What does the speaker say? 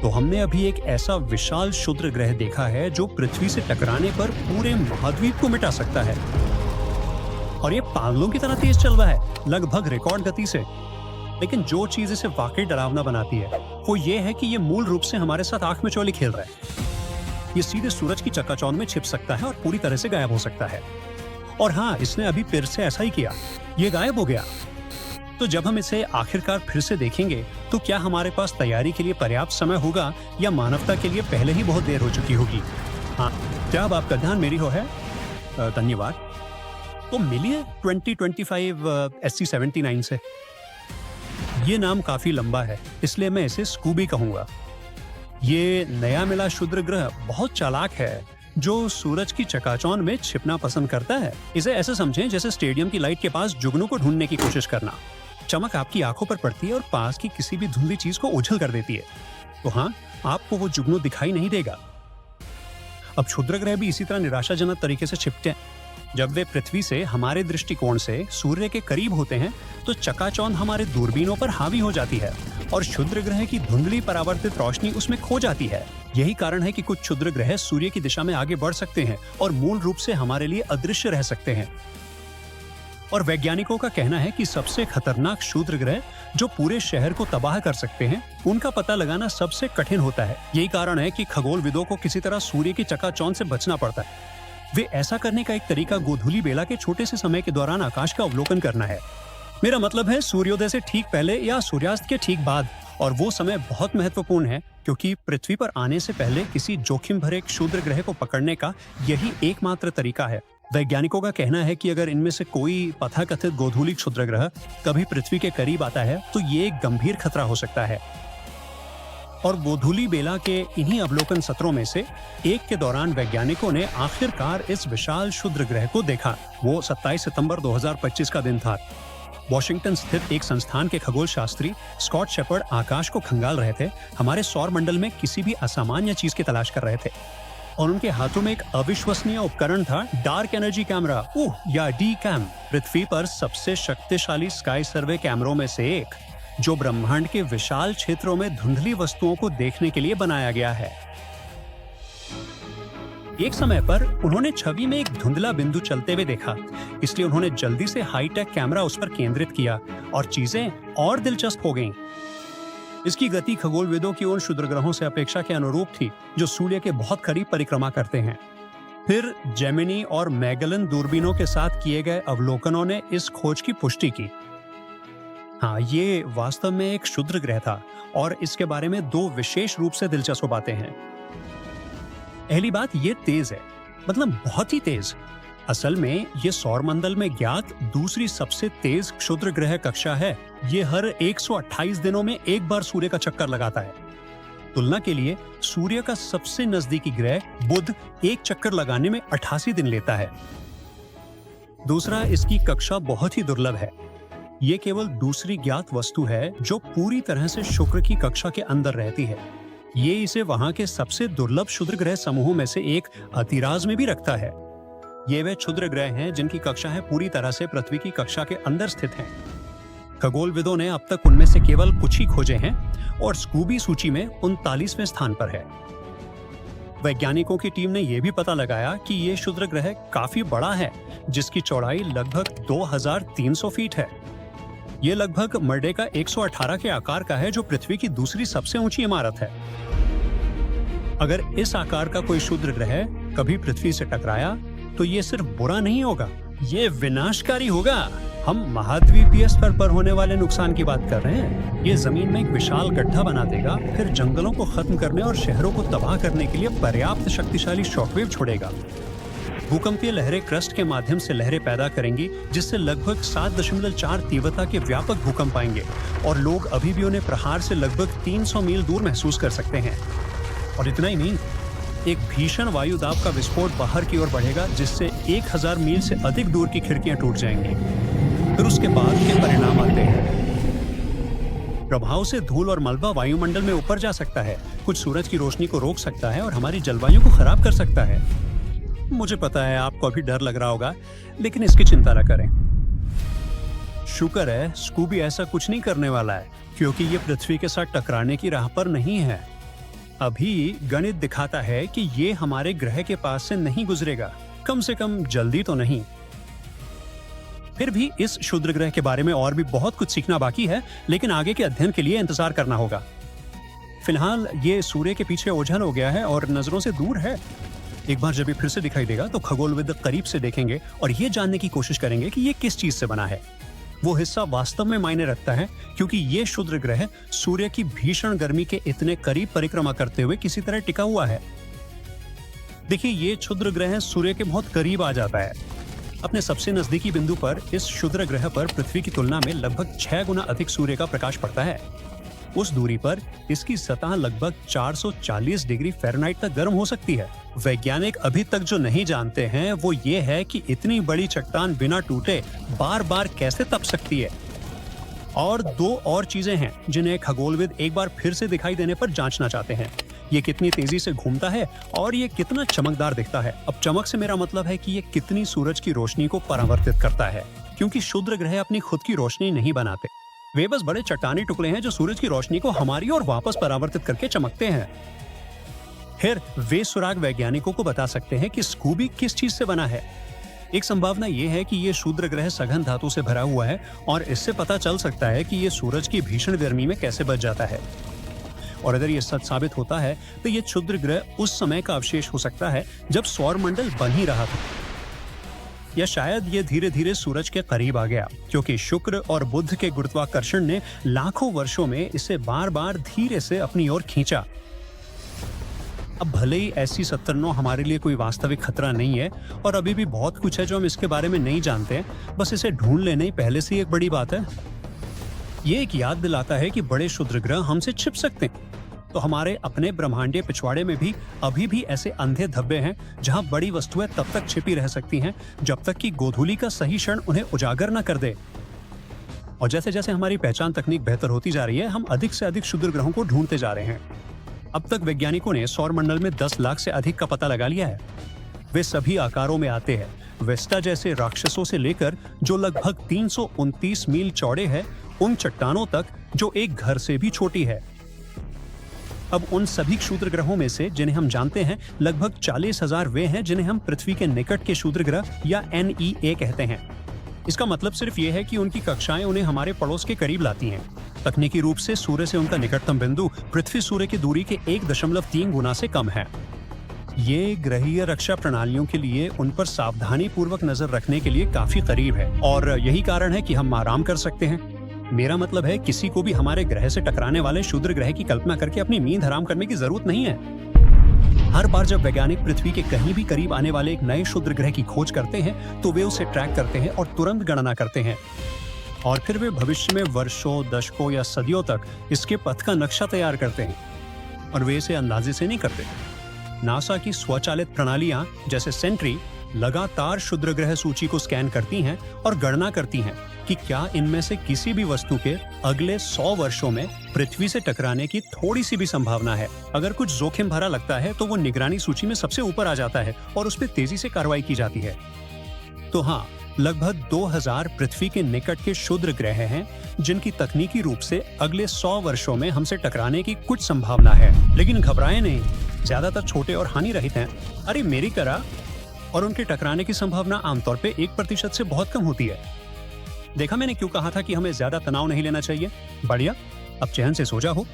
तो हमने अभी एक ऐसा विशाल क्षुद्र ग्रह देखा है जो पृथ्वी से टकराने पर पूरे महाद्वीप को मिटा सकता है, और ये पागलों की तरह तेज चल रहा है, लगभग रिकॉर्ड गति से। लेकिन जो चीज इसे वाकई डरावना बनाती है वो ये है कि ये मूल रूप से हमारे साथ आंख में चोली खेल रहा है। ये सीधे सूरज की चकाचौंध में छिप सकता है और पूरी तरह से गायब हो सकता है। और हाँ, इसने अभी फिर से ऐसा ही किया, ये गायब हो गया। तो जब हम इसे आखिरकार फिर से देखेंगे तो क्या हमारे पास तैयारी के लिए पर्याप्त समय होगा या मानवता के लिए पहले ही बहुत देर हो चुकी होगी? हाँ, क्या अब आपका ध्यान मेरी हो है? धन्यवाद। तो मिलिए 2025 SC79 से। ये नाम काफी लंबा है, इसलिए मैं इसे स्कूबी कहूंगा। ये नया मिला क्षुद्र ग्रह बहुत चालाक है, जो सूरज की चकाचौंध में छिपना पसंद करता है। इसे ऐसे समझें जैसे स्टेडियम की लाइट के पास जुगनू को ढूंढने की कोशिश करना। चमक आपकी आंखों पर पड़ती है और पास की किसी भी धुंधली चीज को उछल कर देती है। तो हाँ, आपको वो जुगनू दिखाई नहीं देगा। अब क्षुद्र ग्रह भी इसी तरह निराशाजनक तरीके से छिपते हैं। जब वे पृथ्वी से हमारे दृष्टिकोण से सूर्य के करीब होते हैं तो चकाचौंध हमारे दूरबीनों पर हावी हो जाती है और क्षुद्र ग्रह की धुंधली परावर्तित रोशनी उसमें खो जाती है। यही कारण है कि कुछ क्षुद्र ग्रह सूर्य की दिशा में आगे बढ़ सकते हैं और मूल रूप से हमारे लिए अदृश्य रह सकते हैं। और वैज्ञानिकों का कहना है कि सबसे खतरनाक क्षुद्र ग्रह जो पूरे शहर को तबाह कर सकते हैं, उनका पता लगाना सबसे कठिन होता है। यही कारण है कि खगोलविदों को किसी तरह सूर्य की चकाचौंध से बचना पड़ता है। वे ऐसा करने का एक तरीका गोधूली बेला के छोटे से समय के दौरान आकाश का अवलोकन करना है। मेरा मतलब है सूर्योदय से ठीक पहले या सूर्यास्त के ठीक बाद। और वो समय बहुत महत्वपूर्ण है क्योंकि पृथ्वी पर आने से पहले किसी जोखिम भरे क्षुद्र ग्रह को पकड़ने का यही एकमात्र तरीका है। वैज्ञानिकों का कहना है कि अगर इनमें से कोई तथाकथित गोधूली क्षुद्र ग्रह कभी पृथ्वी के करीब आता है तो ये एक गंभीर खतरा हो सकता है। और गोधूली बेला के इन्हीं अवलोकन सत्रों में से एक के दौरान वैज्ञानिकों ने आखिरकार इस विशाल क्षुद्र ग्रह को देखा। वो 27 सितंबर 2025 का दिन था। वॉशिंगटन स्थित एक संस्थान के खगोल शास्त्री स्कॉट शेपर्ड आकाश को खंगाल रहे थे, हमारे सौर मंडल में किसी भी असामान्य चीज की तलाश कर रहे थे। और उनके हाथों में एक अविश्वसनीय उपकरण था, डार्क एनर्जी कैमरा या डी-कैम, पृथ्वी पर सबसे शक्तिशाली स्काई सर्वे कैमरों में से एक, जो ब्रह्मांड के विशाल क्षेत्रों में धुंधली वस्तुओं को देखने के लिए बनाया गया है। एक समय पर उन्होंने छवि में एक धुंधला बिंदु चलते हुए देखा, इसलिए उन्होंने जल्दी से हाईटेक कैमरा उस पर केंद्रित किया और चीजें और दिलचस्प हो गईं। इसकी गति खगोलविदों की उन क्षुद्र ग्रहों से अपेक्षा के अनुरूप थी जो सूर्य के बहुत करीब परिक्रमा करते हैं। फिर जेमिनी और मैगेलन दूरबीनों के साथ किए गए अवलोकनों ने इस खोज की पुष्टि की। हाँ, ये वास्तव में एक क्षुद्र ग्रह था और इसके बारे में दो विशेष रूप से दिलचस्प बातें हैं। पहली बात, ये तेज है, मतलब बहुत ही तेज। असल में ये सौरमंडल में ज्ञात दूसरी सबसे तेज क्षुद्र ग्रह कक्षा है। ये हर 128 दिनों में एक बार सूर्य का चक्कर लगाता है। तुलना के लिए सूर्य का सबसे नजदीकी ग्रह बुध एक चक्कर लगाने में 88 दिन लेता है। दूसरा, इसकी कक्षा बहुत ही दुर्लभ है। ये केवल दूसरी ज्ञात वस्तु है जो पूरी तरह से शुक्र की कक्षा के अंदर रहती है। ये इसे वहां के सबसे दुर्लभ क्षुद्र ग्रह समूहों में से एक अतिराज में भी रखता है। ये वे क्षुद्र ग्रह हैं जिनकी कक्षाएं पूरी तरह से पृथ्वी की कक्षा के अंदर स्थित हैं। खगोलविदों ने अब तक उनमें से केवल कुछ ही खोजे हैं और स्कूबी सूची में 39वें स्थान पर है। वैज्ञानिकों की टीम ने यह भी पता लगाया कि ये क्षुद्र ग्रह काफी बड़ा है, जिसकी चौड़ाई लगभग 2300 फीट है। ये लगभग मर्डे का 118 के आकार का है, जो पृथ्वी की दूसरी सबसे ऊंची इमारत है। अगर इस आकार का कोई क्षुद्र ग्रह कभी पृथ्वी से टकराया तो ये सिर्फ बुरा नहीं होगा, ये विनाशकारी होगा। हम महाद्वीपीय स्तर पर होने वाले नुकसान की बात कर रहे हैं। ये जमीन में एक विशाल गड्ढा बना देगा, फिर जंगलों को खत्म करने और शहरों को तबाह करने के लिए पर्याप्त शक्तिशाली शॉकवेव छोड़ेगा। भूकंपीय लहरें क्रस्ट के माध्यम से लहरें पैदा करेंगी, जिससे लगभग 7.4 तीव्रता के व्यापक भूकंप आएंगे और लोग अभी भी उन्हें प्रहार से लगभग 300 मील दूर महसूस कर सकते हैं। और इतना ही नहीं, एक भीषण वायु दाब का विस्फोट बाहर की ओर बढ़ेगा, जिससे 1000 मील से अधिक दूर की खिड़कियां टूट जाएंगी। फिर उसके बाद के परिणाम आते हैं। प्रभाव से धूल और मलबा वायुमंडल में ऊपर जा सकता है, कुछ सूरज की रोशनी को रोक सकता है और हमारी जलवायु को खराब कर सकता है। मुझे पता है आपको अभी डर लग रहा होगा, लेकिन इसकी चिंता न करें। शुक्र है स्कूबी ऐसा कुछ नहीं करने वाला है, क्योंकि ये पृथ्वी के साथ टकराने की राह पर नहीं है। अभी गणित दिखाता है कि ये हमारे ग्रह के पास से नहीं गुजरेगा, कम से कम जल्दी तो नहीं। फिर भी इस क्षुद्र ग्रह के बारे में और भी बहुत कुछ सीखना बाकी है, लेकिन आगे के अध्ययन के लिए इंतजार करना होगा। फिलहाल ये सूर्य के पीछे ओझल हो गया है और नजरों से दूर है। एक बार जब ये फिर से दिखाई देगा तो खगोलविद करीब से देखेंगे और ये जानने की कोशिश करेंगे कि ये किस चीज से बना है। वो हिस्सा वास्तव में मायने रखता है, क्योंकि ये क्षुद्र ग्रह सूर्य की भीषण गर्मी के इतने करीब परिक्रमा करते हुए किसी तरह टिका हुआ है। देखिए, ये क्षुद्र ग्रह सूर्य के बहुत करीब आ जाता है। अपने सबसे नजदीकी बिंदु पर इस क्षुद्र ग्रह पर पृथ्वी की तुलना में लगभग 6 गुना अधिक सूर्य का प्रकाश पड़ता है। उस दूरी पर इसकी सतह लगभग 440 डिग्री फ़ारेनहाइट तक गर्म हो सकती है। वैज्ञानिक अभी तक जो नहीं जानते हैं वो ये है कि इतनी बड़ी चट्टान बिना टूटे बार बार कैसे तप सकती है। और 2 और चीजें हैं जिन्हें खगोलविद एक बार फिर से दिखाई देने पर जांचना चाहते हैं। ये कितनी तेजी से घूमता है और ये कितना चमकदार दिखता है। अब चमक से मेरा मतलब है कि ये कितनी सूरज की रोशनी को परावर्तित करता है, क्योंकि क्षुद्र ग्रह अपनी खुद की रोशनी नहीं बनाते। वे बस बड़े चट्टानी टुकड़े हैं जो सूरज की रोशनी को हमारी ओर वापस परावर्तित करके चमकते हैं। फिर वे सुराग वैज्ञानिकों को बता सकते हैं कि स्कूबी किस चीज से बना है। एक संभावना यह है कि ये क्षुद्र ग्रह सघन धातु से भरा हुआ है और इससे पता चल सकता है कि ये सूरज की भीषण गर्मी में कैसे बच जाता है। और अगर ये सच साबित होता है तो ये क्षुद्र ग्रह उस समय का अवशेष हो सकता है जब सौर मंडल बन ही रहा था, या शायद ये धीरे धीरे सूरज के करीब आ गया, क्योंकि शुक्र और बुध के गुरुत्वाकर्षण ने लाखों वर्षों में इसे बार बार धीरे से अपनी ओर खींचा। अब भले ही ऐसी 77 हमारे लिए कोई वास्तविक खतरा नहीं है और अभी भी बहुत कुछ है जो हम इसके बारे में नहीं जानते हैं, बस इसे ढूंढ लेना ही पहले से ही एक बड़ी बात है। ये एक याद दिलाता है कि बड़े क्षुद्र ग्रह हमसे छिप सकते हैं, तो हमारे अपने ब्रह्मांडीय पिछवाड़े में भी अभी भी ऐसे अंधे धब्बे हैं जहां बड़ी वस्तुएं तब तक छिपी रह सकती हैं जब तक कि गोधूलि का सही क्षण उन्हें उजागर न कर दे। और जैसे जैसे हमारी पहचान तकनीक बेहतर होती जा रही है, हम अधिक से अधिक क्षुद्र ग्रहों को ढूंढते जा रहे हैं। अब तक वैज्ञानिकों ने सौर मंडल में 10 लाख से अधिक का पता लगा लिया है। वे सभी आकारों में आते हैं, वेस्टा जैसे राक्षसों से लेकर जो लगभग 329 मील चौड़े है, उन चट्टानों तक जो एक घर से भी छोटी है। अब उन सभी क्षुद्र ग्रहों में से जिन्हें हम जानते हैं, लगभग 40,000 वे हैं जिन्हें हम पृथ्वी के निकट के क्षुद्र ग्रह या NEA कहते हैं। इसका मतलब सिर्फ ये है कि उनकी कक्षाएं उन्हें हमारे पड़ोस के करीब लाती हैं। तकनीकी रूप से सूर्य से उनका निकटतम बिंदु पृथ्वी सूर्य की दूरी के 1.3 गुना से कम है। ये ग्रहीय रक्षा प्रणालियों के लिए उन पर सावधानी पूर्वक नजर रखने के लिए काफी करीब है, और यही कारण है कि हम आराम कर सकते हैं। मेरा मतलब है, किसी को भी हमारे ग्रह से टकराने वाले क्षुद्र ग्रह की कल्पना करके अपनी नींद हराम करने की जरूरत नहीं है। हर बार जब वैज्ञानिक पृथ्वी के कहीं भी करीब आने वाले एक नए क्षुद्र ग्रह की खोज करते हैं तो वे उसे ट्रैक करते हैं और तुरंत गणना करते हैं, और फिर वे भविष्य में वर्षों, दशकों या सदियों तक इसके पथ का नक्शा तैयार करते हैं। और वे इसे अंदाजे से नहीं करते। नासा की स्वचालित प्रणालियां जैसे सेंट्री लगातार क्षुद्र ग्रह सूची को स्कैन करती हैं और गणना करती हैं कि क्या इनमें से किसी भी वस्तु के अगले 100 वर्षों में पृथ्वी से टकराने की थोड़ी सी भी संभावना है। अगर कुछ जोखिम भरा लगता है तो वो निगरानी सूची में सबसे ऊपर आ जाता है और उस पर तेजी से कार्रवाई की जाती है। तो हाँ, लगभग 2000 पृथ्वी के निकट के क्षुद्र ग्रह हैं जिनकी तकनीकी रूप से अगले 100 वर्षों में हमसे टकराने की कुछ संभावना है। लेकिन घबराएं नहीं, ज्यादातर छोटे और हानि रहित हैं। अरे मेरी तरह, और उनके टकराने की संभावना आमतौर पे 1% से बहुत कम होती है। देखा मैंने क्यों कहा था कि हमें ज्यादा तनाव नहीं लेना चाहिए। बढ़िया, अब चैन से सो जाओ।